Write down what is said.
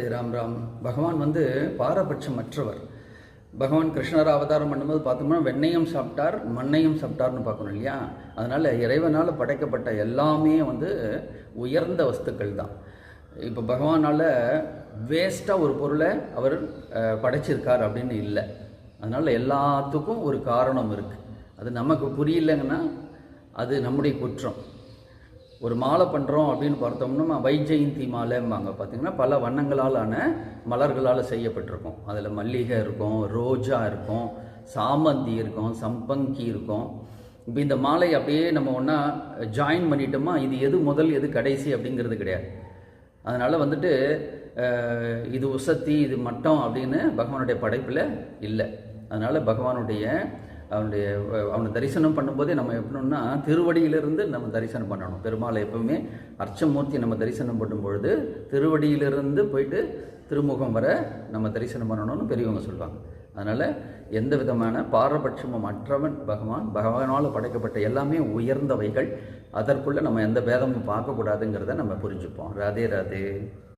ராதே ராம் ராம். பகவான் பாரபட்சமற்றவர். பகவான் கிருஷ்ணர் அவதாரம் பண்ணும்போது பார்த்தோம்னா வெண்ணையும் சாப்பிட்டார் மண்ணையும் சாப்பிட்டார்னு பார்க்கணும் இல்லையா. அதனால் இறைவனால் படைக்கப்பட்ட எல்லாமே உயர்ந்த வஸ்துக்கள் தான். இப்போ பகவானால் வேஸ்ட்டாக ஒரு பொருளை அவர் படைச்சிருக்கார் அப்படின்னு இல்லை. அதனால் எல்லாத்துக்கும் ஒரு காரணம் இருக்குது. அது நமக்கு புரியலைங்கன்னா அது நம்முடைய குற்றம். ஒரு மாலை பண்ணுறோம் அப்படின்னு பார்த்தோம்னா வைஜெயந்தி மாலைம்பாங்க. பார்த்திங்கன்னா பல வண்ணங்களாலான மலர்களால் செய்யப்பட்டிருக்கும். அதில் மல்லிகை இருக்கும், ரோஜா இருக்கும், சாமந்தி இருக்கும், சம்பங்கி இருக்கும். இப்போ இந்த மாலை அப்படியே நம்ம ஒன்றா ஜாயின் பண்ணிட்டோமா, இது எது முதல் எது கடைசி அப்படிங்கிறது கிடையாது. அதனால் இது உசத்தி இது மட்டம் அப்படின்னு பகவானுடைய படைப்பில் இல்லை. அதனால் அவனை தரிசனம் பண்ணும்போதே நம்ம எப்படின்னா திருவடியிலிருந்து நம்ம தரிசனம் பண்ணணும். பெருமாளை எப்பவுமே அர்ச்சமூர்த்தி நம்ம தரிசனம் பண்ணும்பொழுது திருவடியிலிருந்து போயிட்டு திருமுகம் வர நம்ம தரிசனம் பண்ணணும்னு பெரியவங்க சொல்லுவாங்க. அதனால் எந்த விதமான பாரபட்சமும் அற்றவன் பகவானால் படைக்கப்பட்ட எல்லாமே உயர்ந்தவைகள். அதற்குள்ளே நம்ம எந்த பேதமும் பார்க்கக்கூடாதுங்கிறத நம்ம புரிஞ்சுப்போம். ராதே ராதே.